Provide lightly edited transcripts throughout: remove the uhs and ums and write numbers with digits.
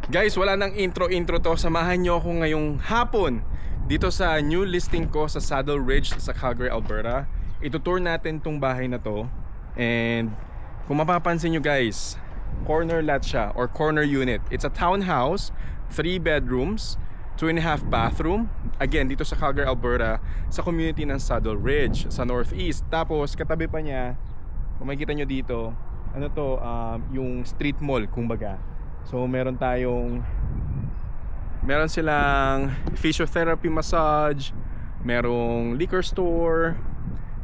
Guys, wala nang intro to. Samahan nyo ako ngayong hapon dito sa new listing ko sa Saddle Ridge sa Calgary, Alberta. Itutour natin tong bahay na to. And kung mapapansin nyo guys, corner lot siya or corner unit. It's a townhouse, 3 bedrooms, 2.5 bathroom. Again, dito sa Calgary, Alberta, sa community ng Saddle Ridge sa northeast. Tapos katabi pa niya, kung makikita nyo dito, ano to, yung street mall kumbaga. So meron silang physiotherapy, massage, merong liquor store.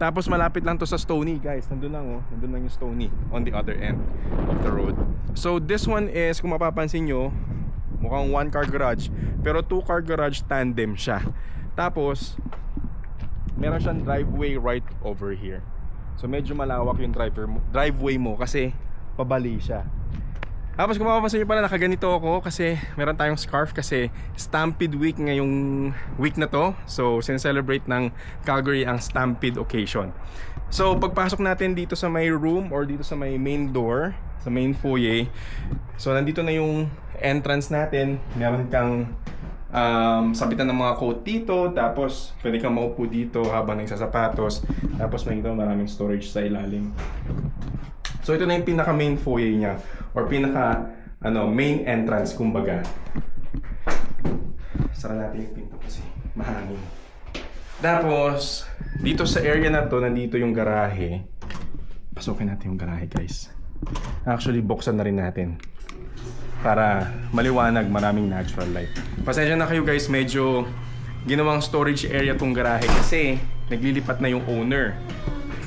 Tapos malapit lang to sa Stoney guys. Nandun lang oh, nandun lang yung Stoney on the other end of the road. So this one is, kung mapapansin nyo, mukhang 1-car garage, pero 2-car garage tandem siya. Tapos meron siyang driveway right over here. So medyo malawak yung driveway mo kasi pabali siya. Tapos kung mapapansin nyo pala, nakaganito ako kasi meron tayong scarf kasi Stampede Week ngayong week na to. So sincelebrate ng Calgary ang Stampede occasion. So pagpasok natin dito sa may room or dito sa may main door, sa main foyer, so nandito na yung entrance natin. Meron kang sabitan ng mga coat dito. Tapos pwede kang maupo dito habang nagsasapatos. Tapos may ito, maraming storage sa ilalim. So ito na yung pinaka main foyer niya or pinaka main entrance kumbaga. Sara natin yung pinto kasi mahangin. Tapos dito sa area na to, nandito yung garahe. Pasukin natin yung garahe guys. Actually buksan na rin natin para maliwanag, maraming natural light. Pasensya na kayo guys, medyo ginawang storage area tong garahe kasi naglilipat na yung owner.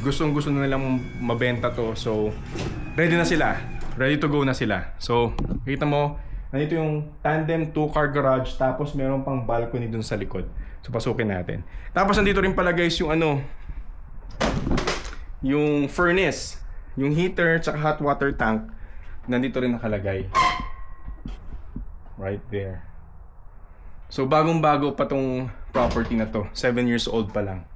Gustong-gusto na nilang mabenta to. So, ready na sila. Ready to go na sila. So, kita mo, nandito yung tandem 2-car garage. Tapos, meron pang balcony dun sa likod. So, pasukin natin. Tapos, nandito rin pala guys yung yung furnace. Yung heater, tsaka hot water tank. Nandito rin nakalagay. Right there. So, bagong-bago pa tong property na to. 7 years old pa lang.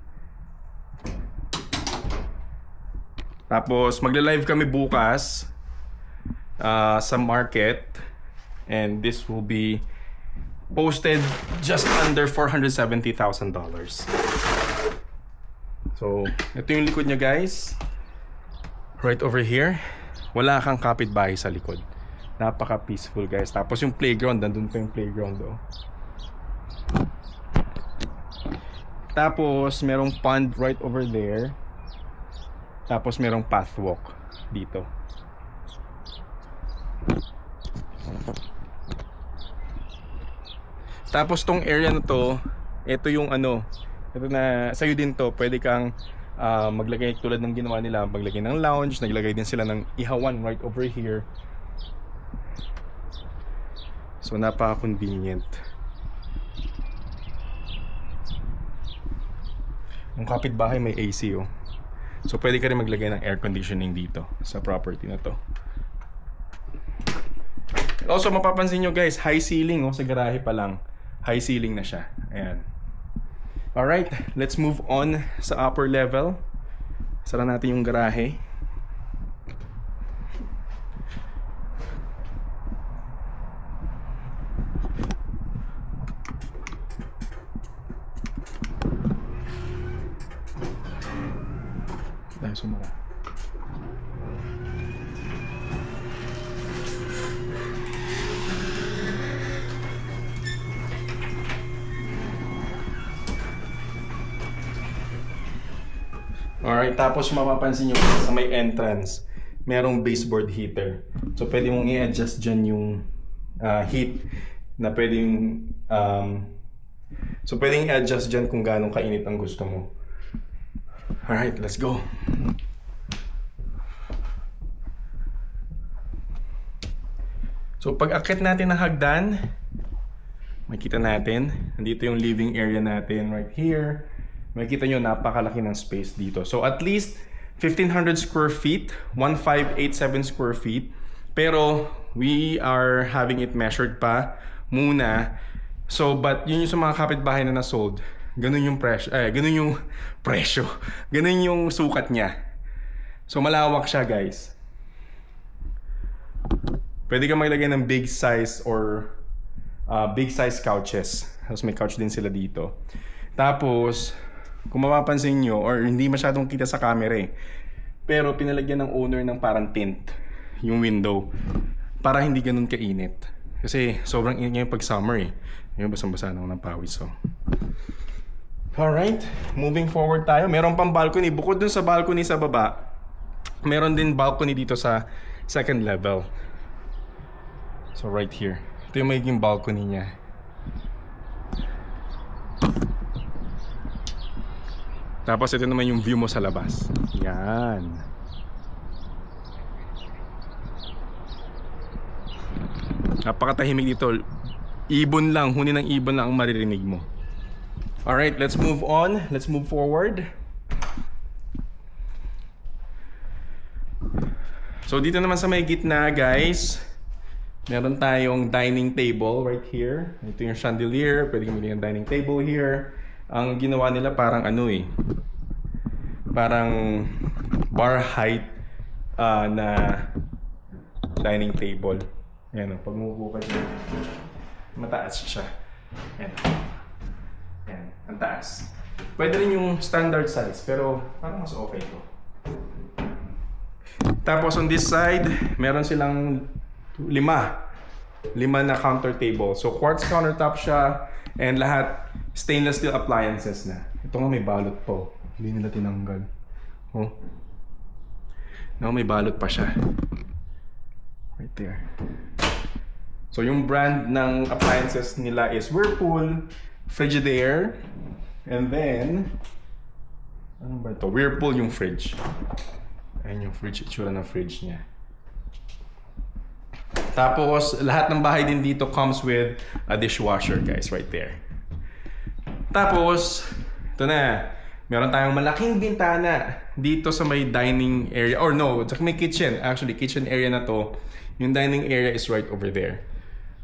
Tapos magla-live kami bukas sa market, and this will be posted just under $470,000. So ito yung likod niya guys. Right over here, wala kang kapitbahay sa likod. Napaka peaceful guys. Tapos yung playground, nandun pa yung playground oh. Tapos merong pond right over there. Tapos merong pathwalk dito. Tapos tong area na to, ito yung ito na sa'yo din to. Pwede kang maglagay tulad ng ginawa nila, maglagay ng lounge. Naglagay din sila ng ihawan right over here. So napaka-convenient. Ang kapitbahay may AC oh. So pwede ka rin maglagay ng air conditioning dito sa property na to. Also mapapansin nyo guys, high ceiling oh, sa garahe pa lang. High ceiling na siya. Ayan. Alright, let's move on sa upper level. Sara natin yung garahe. Dahil sumara. Alright, tapos mapapansin nyo sa may entrance, merong baseboard heater. So pwede mong i-adjust dyan yung heat na pwedeng so pwedeng i-adjust dyan kung gaano kainit ang gusto mo. Alright, let's go. So pag akit natin ng hagdan, makita natin, nandito yung living area natin right here. Makikita nyo, napakalaki ng space dito. So at least 1,500 square feet, 1,587 square feet. Pero we are having it measured pa muna. So but yun yung sa mga kapitbahay na na-sold. Ganun yung presyo, ganun yung sukat niya. So malawak siya guys. Pwede ka maglagay ng big size or big size couches. Tapos may couch din sila dito. Tapos, kung mapapansin nyo, or hindi masyadong kita sa camera eh, pero pinalagyan ng owner ng parang tint yung window para hindi ganun kainit. Kasi sobrang init ngayon pag summer eh. Ngayon basang-basa na ako ng pawis. So. Alright, moving forward tayo. Meron pang balcony. Bukod dun sa balcony sa baba, meron din balcony dito sa second level. So right here. Ito yung magiging balcony niya. Tapos ito naman yung view mo sa labas. Yan. Napakatahimik dito. Ibon lang, huni ng ibon lang ang maririnig mo. Alright, let's move on. Let's move forward. So dito naman sa may gitna, guys, meron tayong dining table right here. Ito yung chandelier. Pwede kang magiging dining table here. Ang ginawa nila parang ano eh, parang bar height na dining table. Ayan o, pag umupo ka dyan, mataas siya. Ayan. Ayan, ang taas. Pwede rin yung standard size, pero parang mas okay to. Tapos on this side, meron silang lima na counter table. So quartz countertop siya, and lahat stainless steel appliances na. Ito nga may balot po. Hindi nila tinanggal. Oh. No, may balot pa siya. Right there. So yung brand ng appliances nila is Whirlpool, Frigidaire, and then ano ba ito? Whirlpool yung fridge. Ayan yung fridge, itsura ng fridge niya. Tapos lahat ng bahay din dito comes with a dishwasher, guys, right there. Tapos ito na, meron tayong malaking bintana dito sa may dining area, or no, sa may kitchen. Actually, kitchen area na to. Yung dining area is right over there.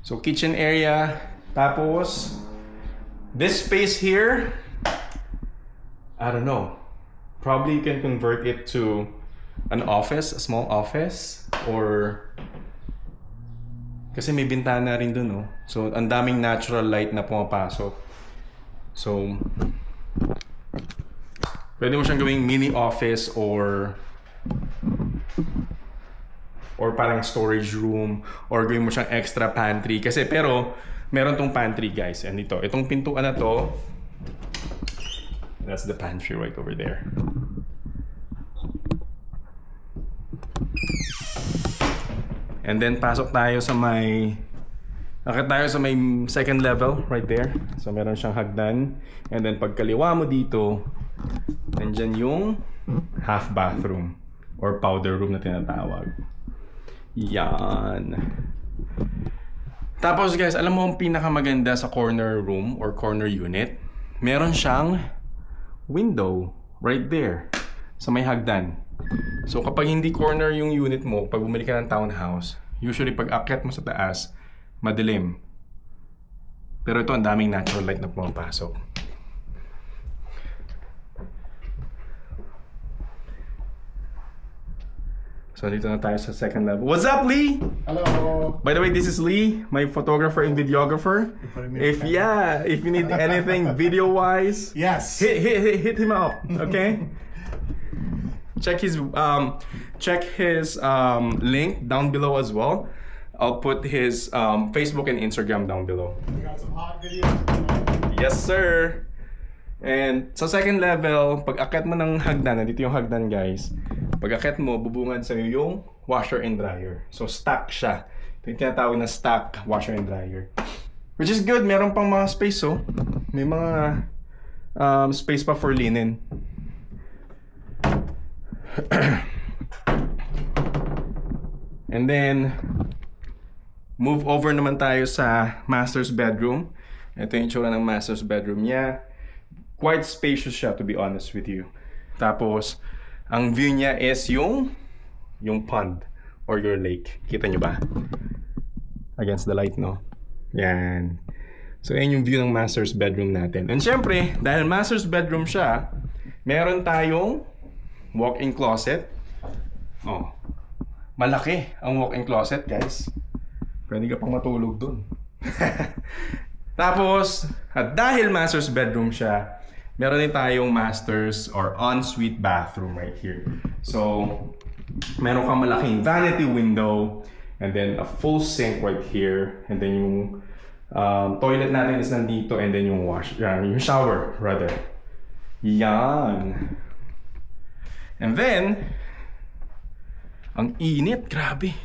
So kitchen area. Tapos this space here, I don't know, probably you can convert it to an office, a small office, or kasi may bintana rin dun, no? So ang daming natural light na pumapasok. So pwede mo siyang gawing mini office or parang storage room, or gawin mo siyang extra pantry. Kasi pero meron tong pantry, guys. And itong pintuan na to, that's the pantry right over there. And then pasok tayo sa may, akit tayo sa may second level right there. So meron siyang hagdan. And then pagkaliwa mo dito, nandyan yung half bathroom or powder room na tinatawag. Yan. Tapos guys, alam mo ang pinakamaganda sa corner room or corner unit? Meron siyang window right there sa may hagdan. So kapag hindi corner yung unit mo, pag bumili ka ng townhouse, usually pag akyat mo sa taas, madilim. Pero ito ang daming natural light na pumapasok. So dito na tayo sa second level. What's up, Lee? Hello. By the way, this is Lee, my photographer and videographer. If you need anything video-wise, Yes. hit him up, okay? Check his link down below as well. I'll put his Facebook and Instagram down below. We got some hot videos. Yes, sir. And sa second level, pag akyat mo ng hagdan, nandito yung hagdan, guys. Pag akyat mo, bubungad sa'yo yung washer and dryer. So stack siya. Ito yung tinatawag na stack washer and dryer. Which is good. Meron pang mga space, oh. May mga space pa for linen. And then move over naman tayo sa master's bedroom. Ito yung itsura ng master's bedroom niya. Quite spacious siya, to be honest with you. Tapos ang view niya is yung pond or your lake. Kita nyo ba? Against the light, no? Yan. So yan yung view ng master's bedroom natin. And syempre, dahil master's bedroom siya, meron tayong walk-in closet. Oh. Malaki ang walk-in closet, guys. Pwede ka pang matulog dun. Tapos, at dahil master's bedroom siya, meron din tayong master's or ensuite bathroom right here. So, meron kang malaking vanity window, and then a full sink right here, and then yung toilet natin is nandito, and then yung yung shower rather. Yan. And then, ang init, grabe.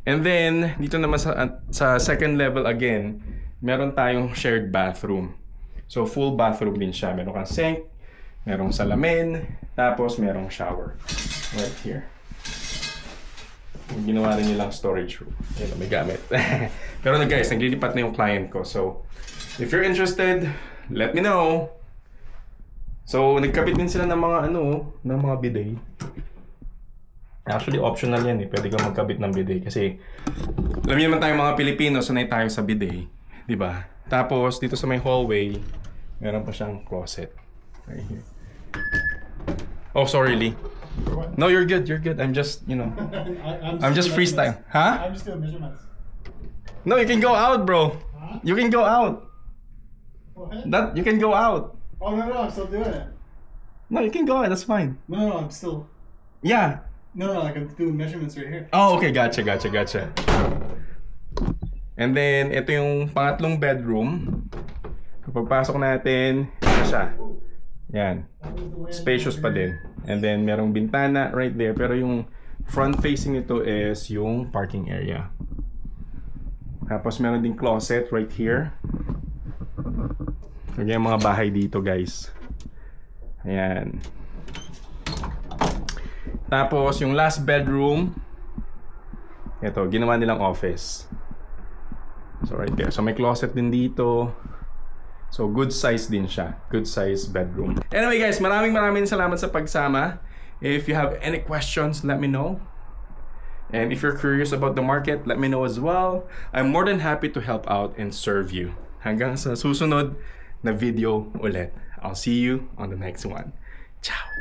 And then, dito naman sa second level again, meron tayong shared bathroom. So, full bathroom din siya. Meron kang sink, merong salamin, tapos merong shower. Right here. Ginawa rin nilang storage room. Yan, may gamit. Pero guys, naglilipat na yung client ko. So, if you're interested, let me know. So, nagkabit din sila ng mga ng mga bidet. Actually, optional yan eh. Pwede kang magkabit ng bidet kasi alam niyo naman tayong mga Pilipino, sanay tayo sa bidet. Diba? Tapos, dito sa may hallway, meron pa siyang closet. Right here. Oh, sorry, Lee. No, you're good. You're good. I'm just, I'm just freestyle. Huh? I'm just doing measurements. No, you can go out, bro. Huh? You can go out. What? You can go out. Oh, no, I'm still doing it. No, you can go out. That's fine. No, I'm still... Yeah. No, like I'm doing measurements right here. Oh, okay. Gotcha. And then, ito yung pangatlong bedroom. Kapag pasok natin, ito siya. Yan. Spacious pa din. And then, merong bintana right there. Pero yung front facing nito is yung parking area. Tapos, meron ding closet right here. Kaya yung mga bahay dito, guys. Ayan. Tapos, yung last bedroom, ito, ginawa nilang office. So, right there. So, may closet din dito. So, good size din siya. Good size bedroom. Anyway, guys, maraming salamat sa pagsama. If you have any questions, let me know. And if you're curious about the market, let me know as well. I'm more than happy to help out and serve you. Hanggang sa susunod na video ulit. I'll see you on the next one. Ciao!